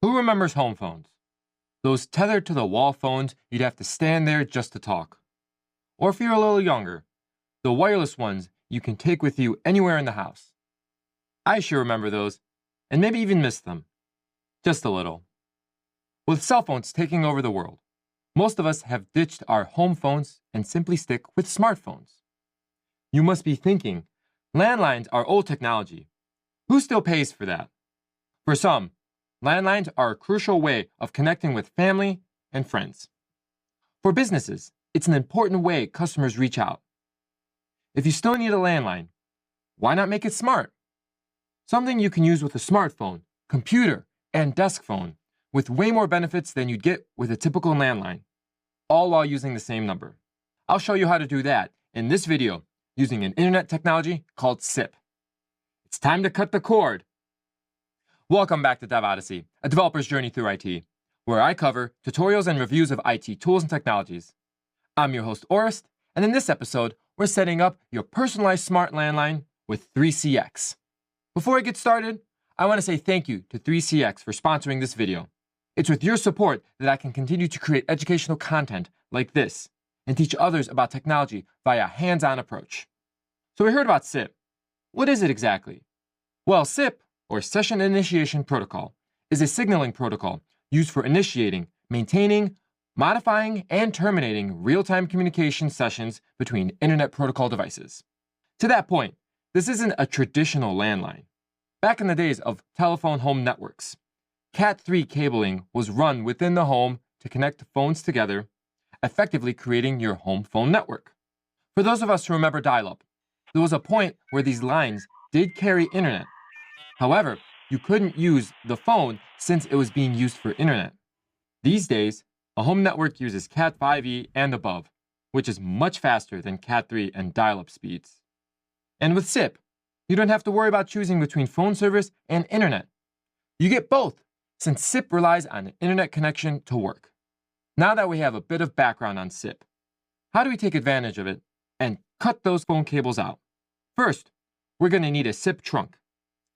Who remembers home phones? Those tethered to the wall phones you'd have to stand there just to talk. Or if you're a little younger, the wireless ones you can take with you anywhere in the house. I sure remember those, and maybe even miss them. Just a little. With cell phones taking over the world, most of us have ditched our home phones and simply stick with smartphones. You must be thinking, landlines are old technology. Who still pays for that? For some, landlines are a crucial way of connecting with family and friends. For businesses, it's an important way customers reach out. If you still need a landline, why not make it smart? Something you can use with a smartphone, computer, and desk phone, with way more benefits than you'd get with a typical landline, all while using the same number. I'll show you how to do that in this video using an internet technology called SIP. It's time to cut the cord. Welcome back to Dev Odyssey, a developer's journey through IT, where I cover tutorials and reviews of IT tools and technologies. I'm your host, Orest, and in this episode, we're setting up your personalized smart landline with 3CX. Before I get started, I want to say thank you to 3CX for sponsoring this video. It's with your support that I can continue to create educational content like this and teach others about technology via a hands-on approach. So we heard about SIP. What is it exactly? Well, SIP, or Session Initiation Protocol, is a signaling protocol used for initiating, maintaining, modifying, and terminating real-time communication sessions between Internet Protocol devices. To that point, this isn't a traditional landline. Back in the days of telephone home networks, Cat3 cabling was run within the home to connect phones together, effectively creating your home phone network. For those of us who remember dial-up, there was a point where these lines did carry internet. However, you couldn't use the phone since it was being used for internet. These days, a home network uses Cat5e and above, which is much faster than Cat3 and dial-up speeds. And with SIP, you don't have to worry about choosing between phone service and internet. You get both, since SIP relies on an internet connection to work. Now that we have a bit of background on SIP, how do we take advantage of it and cut those phone cables out? First, we're going to need a SIP trunk.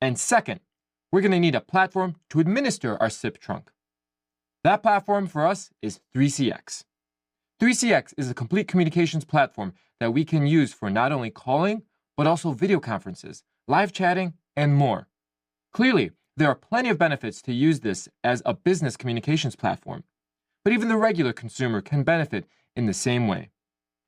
And second, we're going to need a platform to administer our SIP trunk. That platform for us is 3CX. 3CX is a complete communications platform that we can use for not only calling, but also video conferences, live chatting, and more. Clearly, there are plenty of benefits to use this as a business communications platform, but even the regular consumer can benefit in the same way.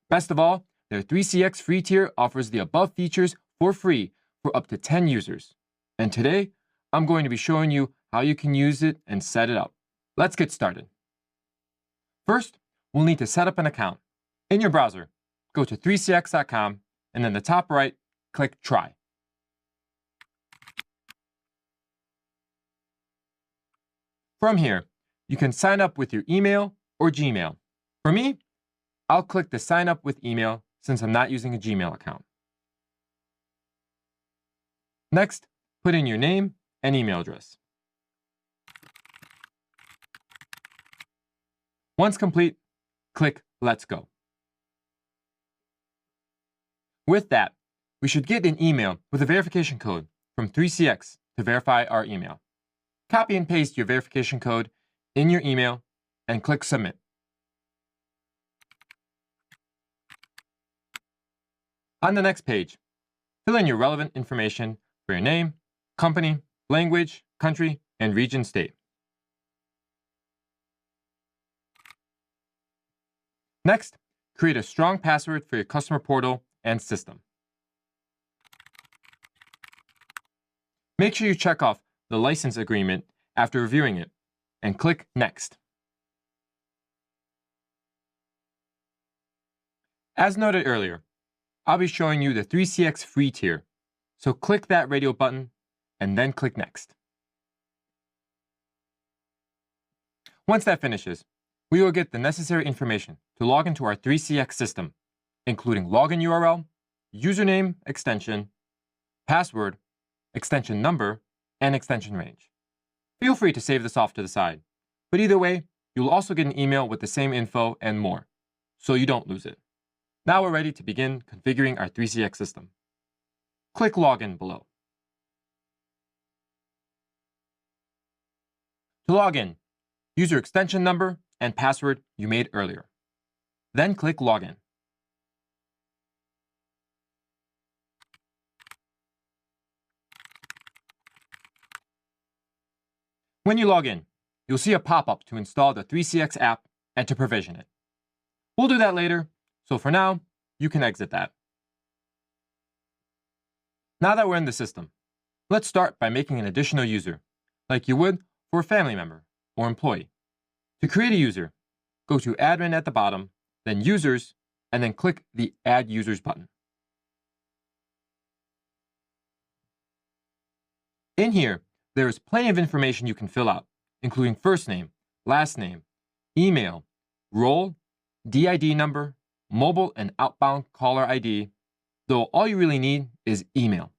Best of all, their 3CX free tier offers the above features for free for up to 10 users. And today, I'm going to be showing you how you can use it and set it up. Let's get started. First, we'll need to set up an account. In your browser, go to 3cx.com and in the top right, click Try. From here, you can sign up with your email or Gmail. For me, I'll click the Sign Up with Email since I'm not using a Gmail account. Next, put in your name and email address. Once complete, click Let's Go. With that, we should get an email with a verification code from 3CX to verify our email. Copy and paste your verification code in your email and click Submit. On the next page, fill in your relevant information for your name, company, language, country, and region state. Next, create a strong password for your customer portal and system. Make sure you check off the license agreement after reviewing it and click Next. As noted earlier, I'll be showing you the 3CX free tier, so click that radio button and then click Next. Once that finishes, we will get the necessary information to log into our 3CX system, including login URL, username extension, password, extension number, and extension range. Feel free to save this off to the side, but either way, you'll also get an email with the same info and more, so you don't lose it. Now we're ready to begin configuring our 3CX system. Click Login below. To log in, use your extension number and password you made earlier. Then click Login. When you log in, you'll see a pop-up to install the 3CX app and to provision it. We'll do that later, so for now, you can exit that. Now that we're in the system, let's start by making an additional user, like you would for a family member or employee. To create a user, go to Admin at the bottom, then Users, and then click the Add Users button. In here, there is plenty of information you can fill out, including first name, last name, email, role, DID number, mobile and outbound caller ID, though all you really need is email.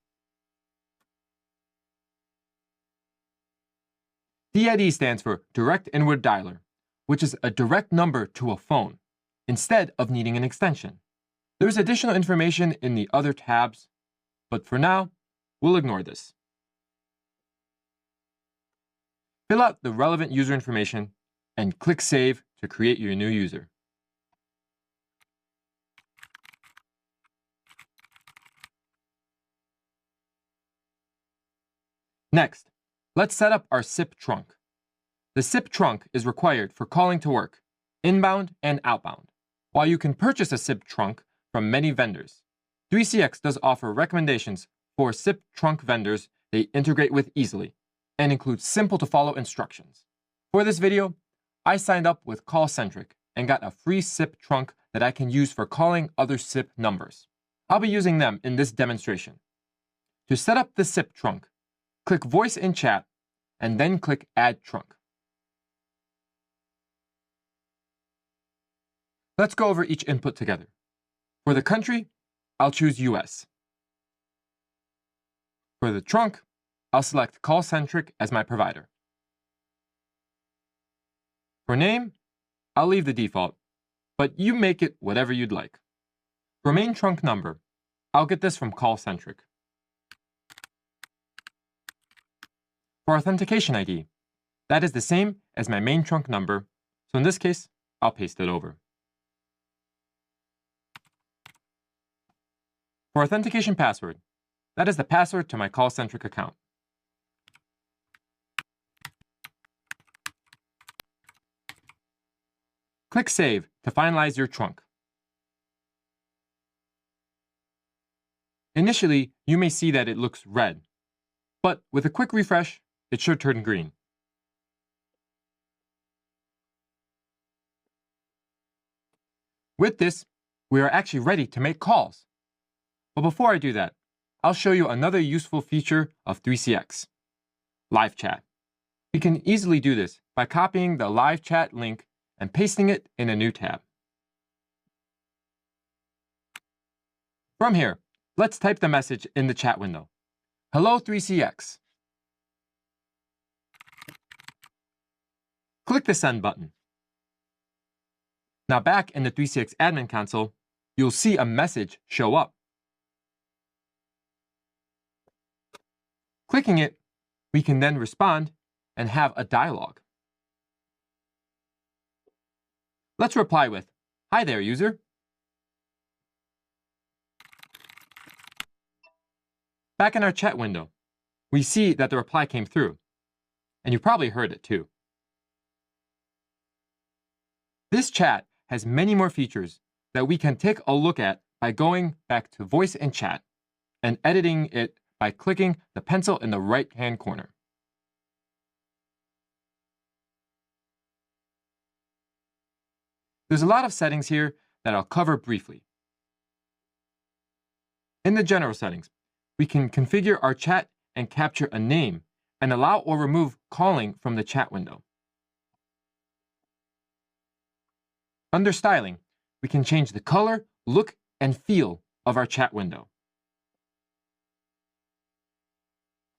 DID stands for Direct Inward Dialer, which is a direct number to a phone, instead of needing an extension. There is additional information in the other tabs, but for now, we'll ignore this. Fill out the relevant user information and click Save to create your new user. Next, let's set up our SIP trunk. The SIP trunk is required for calling to work, inbound and outbound. While you can purchase a SIP trunk from many vendors, 3CX does offer recommendations for SIP trunk vendors they integrate with easily and include simple-to-follow instructions. For this video, I signed up with CallCentric and got a free SIP trunk that I can use for calling other SIP numbers. I'll be using them in this demonstration. To set up the SIP trunk, click Voice in Chat and then click Add Trunk. Let's go over each input together. For the country, I'll choose US. For the trunk, I'll select CallCentric as my provider. For name, I'll leave the default, but you make it whatever you'd like. For main trunk number, I'll get this from CallCentric. For authentication ID, that is the same as my main trunk number, so in this case, I'll paste it over. For authentication password, that is the password to my CallCentric account. Click Save to finalize your trunk. Initially, you may see that it looks red, but with a quick refresh, it should turn green. With this, we are actually ready to make calls. But before I do that, I'll show you another useful feature of 3CX, live chat. We can easily do this by copying the live chat link and pasting it in a new tab. From here, let's type the message in the chat window. Hello 3CX. Click the Send button. Now back in the 3CX admin console, you'll see a message show up. Clicking it, we can then respond and have a dialogue. Let's reply with, "Hi there, user." Back in our chat window, we see that the reply came through, and you probably heard it too. This chat has many more features that we can take a look at by going back to Voice in Chat and editing it by clicking the pencil in the right-hand corner. There's a lot of settings here that I'll cover briefly. In the general settings, we can configure our chat and capture a name and allow or remove calling from the chat window. Under styling, we can change the color, look, and feel of our chat window.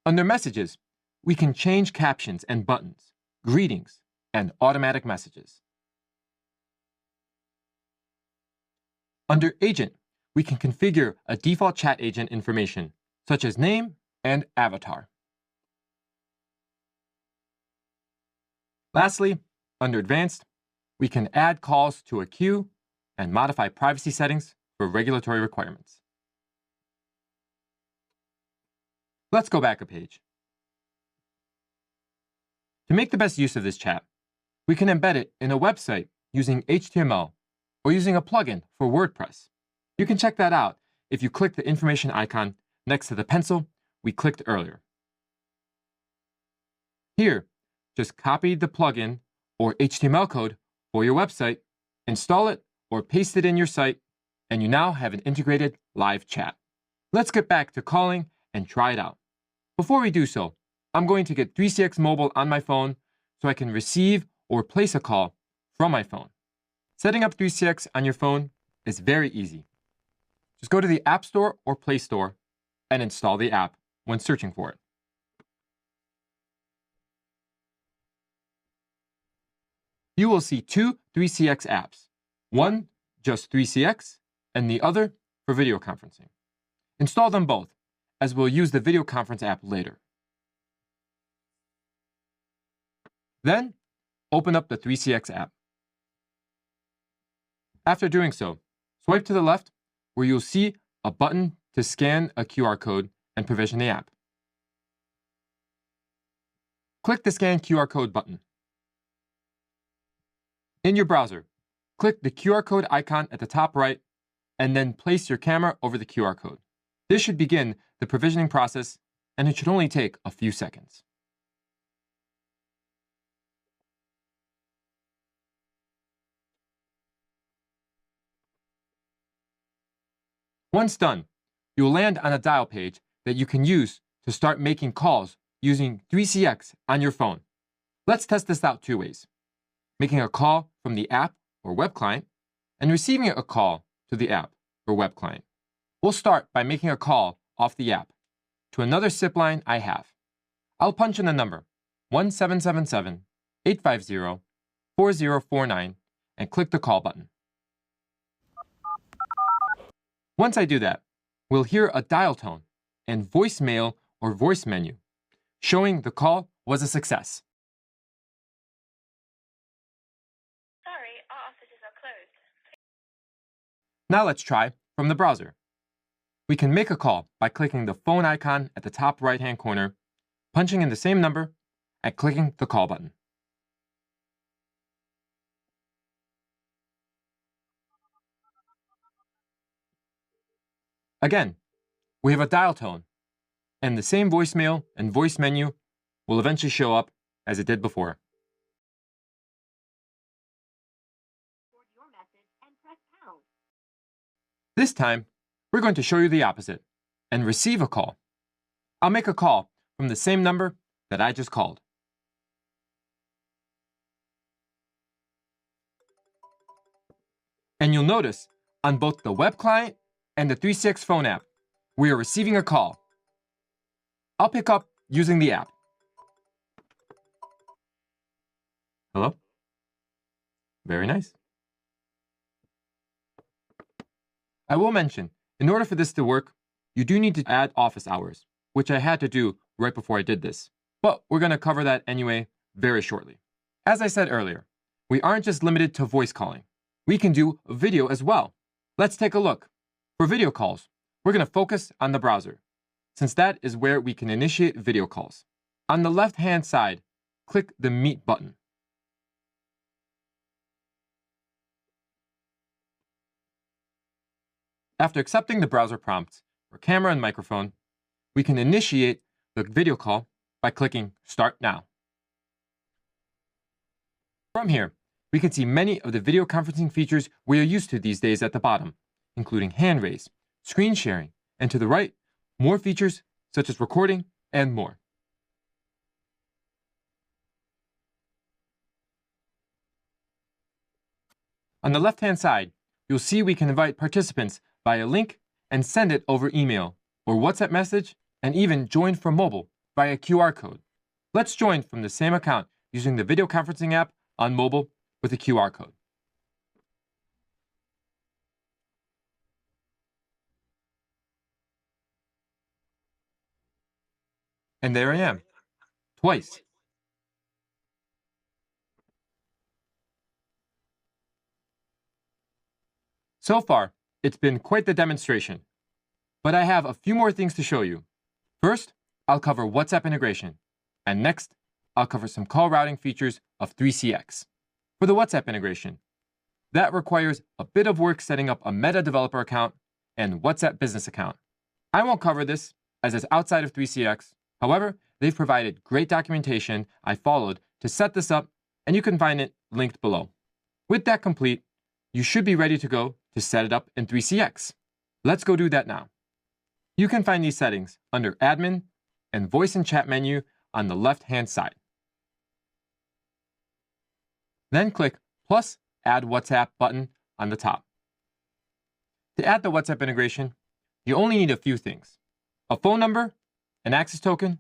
Under messages, we can change captions and buttons, greetings, and automatic messages. Under agent, we can configure a default chat agent information, such as name and avatar. Lastly, under Advanced, we can add calls to a queue and modify privacy settings for regulatory requirements. Let's go back a page. To make the best use of this chat, we can embed it in a website using HTML or using a plugin for WordPress. You can check that out if you click the information icon next to the pencil we clicked earlier. Here, just copy the plugin or HTML code for your website, install it or paste it in your site, and you now have an integrated live chat. Let's get back to calling and try it out. Before we do so, I'm going to get 3CX Mobile on my phone so I can receive or place a call from my phone. Setting up 3CX on your phone is very easy. Just go to the App Store or Play Store and install the app when searching for it. You will see two 3CX apps, one just 3CX and the other for video conferencing. Install them both, as we'll use the video conference app later. Then, open up the 3CX app. After doing so, swipe to the left where you'll see a button to scan a QR code and provision the app. Click the Scan QR Code button. In your browser, click the QR code icon at the top right and then place your camera over the QR code. This should begin the provisioning process, and it should only take a few seconds. Once done, you'll land on a dial page that you can use to start making calls using 3CX on your phone. Let's test this out two ways: making a call from the app or web client and receiving a call to the app or web client. We'll start by making a call off the app to another SIP line I have. I'll punch in the number 1777-850-4049 and click the call button. Once I do that, we'll hear a dial tone and voicemail or voice menu showing the call was a success. Sorry, our offices are closed. Now let's try from the browser. We can make a call by clicking the phone icon at the top right-hand corner, punching in the same number, and clicking the call button. Again, we have a dial tone, and the same voicemail and voice menu will eventually show up as it did before. Record your message and press pound. This time, we're going to show you the opposite and receive a call. I'll make a call from the same number that I just called. And you'll notice on both the web client and the 3CX phone app, we are receiving a call. I'll pick up using the app. Hello? Very nice. I will mention, in order for this to work, you do need to add office hours, which I had to do right before I did this. But we're going to cover that anyway very shortly. As I said earlier, we aren't just limited to voice calling. We can do video as well. Let's take a look. For video calls, we're going to focus on the browser, since that is where we can initiate video calls. On the left-hand side, click the Meet button. After accepting the browser prompts for camera and microphone, we can initiate the video call by clicking Start Now. From here, we can see many of the video conferencing features we are used to these days at the bottom, including hand raise, screen sharing, and to the right, more features such as recording and more. On the left-hand side, you'll see we can invite participants via link and send it over email or WhatsApp message, and even join from mobile via QR code. Let's join from the same account using the video conferencing app on mobile with a QR code. And there I am, twice. So far, it's been quite the demonstration, but I have a few more things to show you. First, I'll cover WhatsApp integration, and next, I'll cover some call routing features of 3CX. For the WhatsApp integration, that requires a bit of work setting up a Meta developer account and WhatsApp business account. I won't cover this as it's outside of 3CX. However, they've provided great documentation I followed to set this up, and you can find it linked below. With that complete, you should be ready to go to set it up in 3CX. Let's go do that now. You can find these settings under Admin and Voice and Chat menu on the left-hand side. Then click plus Add WhatsApp button on the top. To add the WhatsApp integration, you only need a few things: a phone number, an access token,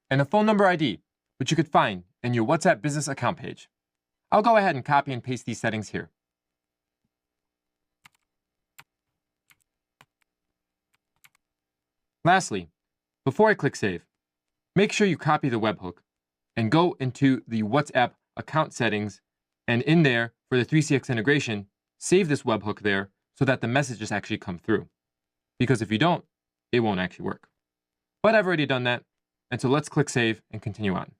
and a phone number ID, which you could find in your WhatsApp business account page. I'll go ahead and copy and paste these settings here. Lastly, before I click Save, make sure you copy the webhook and go into the WhatsApp account settings, and in there, for the 3CX integration, save this webhook there so that the messages actually come through. Because if you don't, it won't actually work. But I've already done that, and so let's click Save and continue on.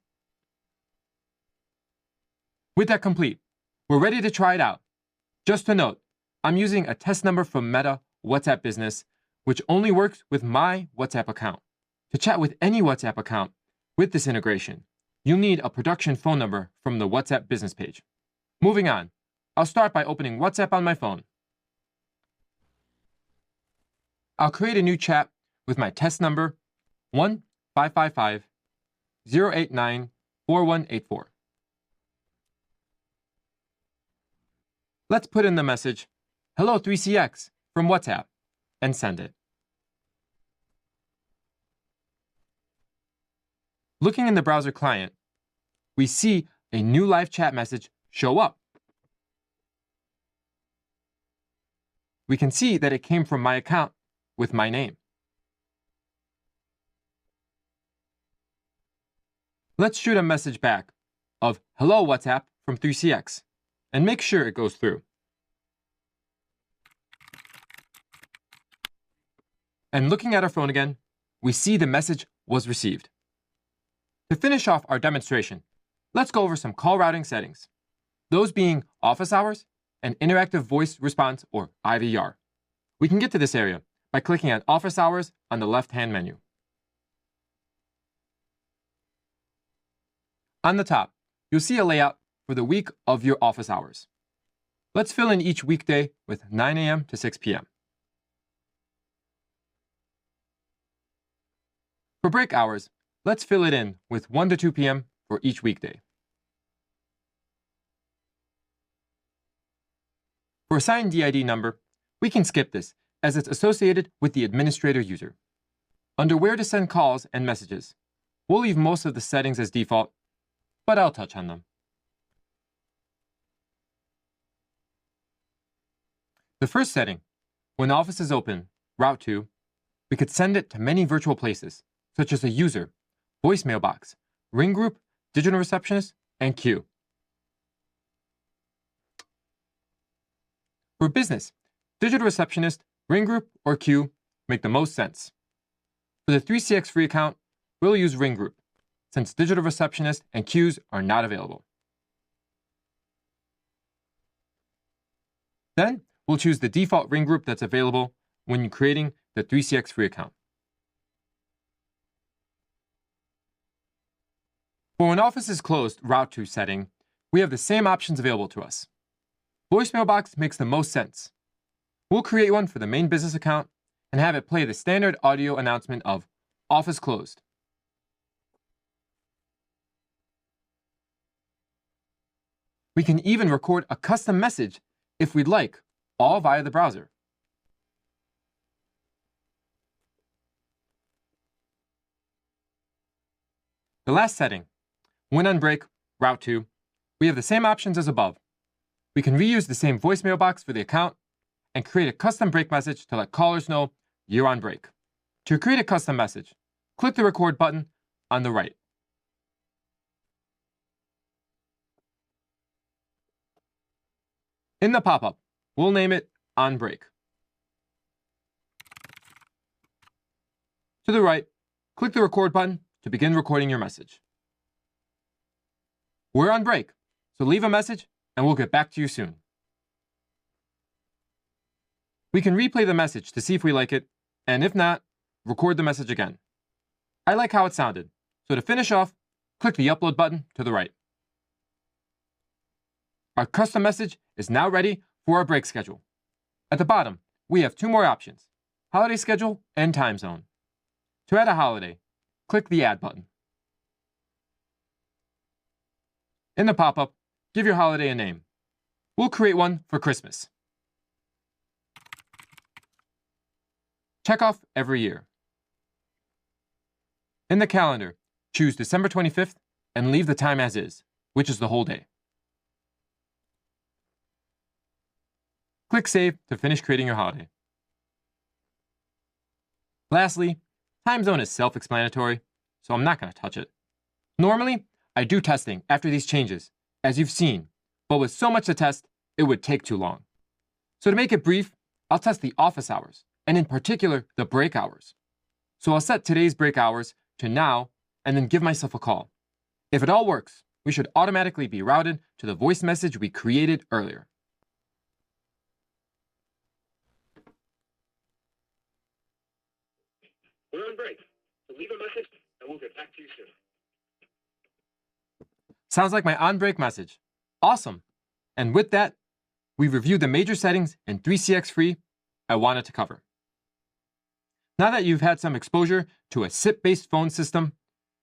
With that complete, we're ready to try it out. Just to note, I'm using a test number from Meta WhatsApp Business, which only works with my WhatsApp account. To chat with any WhatsApp account with this integration, you'll need a production phone number from the WhatsApp business page. Moving on, I'll start by opening WhatsApp on my phone. I'll create a new chat with my test number 1-555-089-4184. Let's put in the message, "Hello 3CX" from WhatsApp, and send it. Looking in the browser client, we see a new live chat message show up. We can see that it came from my account with my name. Let's shoot a message back of "Hello WhatsApp" from 3CX and make sure it goes through. And looking at our phone again, we see the message was received. To finish off our demonstration, let's go over some call routing settings, those being office hours and interactive voice response, or IVR. We can get to this area by clicking on office hours on the left-hand menu. On the top, you'll see a layout for the week of your office hours. Let's fill in each weekday with 9 a.m. to 6 p.m. For break hours, let's fill it in with 1 to 2 p.m. for each weekday. For assigned DID number, we can skip this as it's associated with the administrator user. Under where to send calls and messages, we'll leave most of the settings as default, but I'll touch on them. The first setting, when the office is open, route to, we could send it to many virtual places, such as a user, voicemail box, ring group, digital receptionist, and queue. For business, digital receptionist, ring group, or queue make the most sense. For the 3CX free account, we'll use ring group, since digital receptionist and queues are not available. Then, we'll choose the default ring group that's available when creating the 3CX free account. For when office is closed route to setting, we have the same options available to us. Voicemail box makes the most sense. We'll create one for the main business account and have it play the standard audio announcement of office closed. We can even record a custom message if we'd like, all via the browser. The last setting, when on break, route to, we have the same options as above. We can reuse the same voicemail box for the account and create a custom break message to let callers know you're on break. To create a custom message, click the record button on the right. In the pop-up, we'll name it on break. To the right, click the record button to begin recording your message. We're on break, so leave a message and we'll get back to you soon. We can replay the message to see if we like it, and if not, record the message again. I like how it sounded, so to finish off, click the upload button to the right. Our custom message is now ready for our break schedule. At the bottom, we have two more options: holiday schedule and time zone. To add a holiday, click the Add button. In the pop-up, give your holiday a name. We'll create one for Christmas. Check off every year. In the calendar, choose December 25th and leave the time as is, which is the whole day. Click Save to finish creating your holiday. Lastly, time zone is self-explanatory, so I'm not going to touch it. Normally, I do testing after these changes, as you've seen, but with so much to test, it would take too long. So to make it brief, I'll test the office hours, and in particular, the break hours. So I'll set today's break hours to now, and then give myself a call. If it all works, we should automatically be routed to the voice message we created earlier. We're on break, so leave a message and we'll get back to you soon. Sounds like my on-break message. Awesome! And with that, we've reviewed the major settings in 3CX Free I wanted to cover. Now that you've had some exposure to a SIP-based phone system,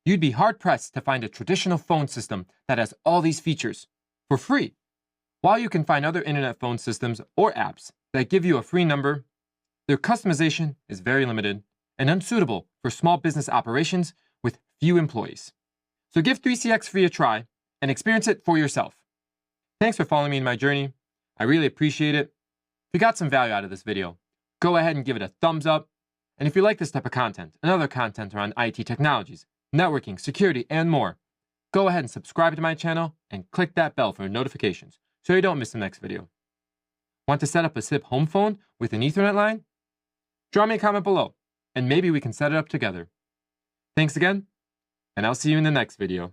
you'd be hard-pressed to find a traditional phone system that has all these features for free. While you can find other internet phone systems or apps that give you a free number, their customization is very limited and unsuitable for small business operations with few employees. So give 3CX Free a try and experience it for yourself. Thanks for following me in my journey. I really appreciate it. If you got some value out of this video, go ahead and give it a thumbs up. And if you like this type of content and other content around IT technologies, networking, security, and more, go ahead and subscribe to my channel and click that bell for notifications so you don't miss the next video. Want to set up a SIP home phone with an Ethernet line? Draw me a comment below, and maybe we can set it up together. Thanks again, and I'll see you in the next video.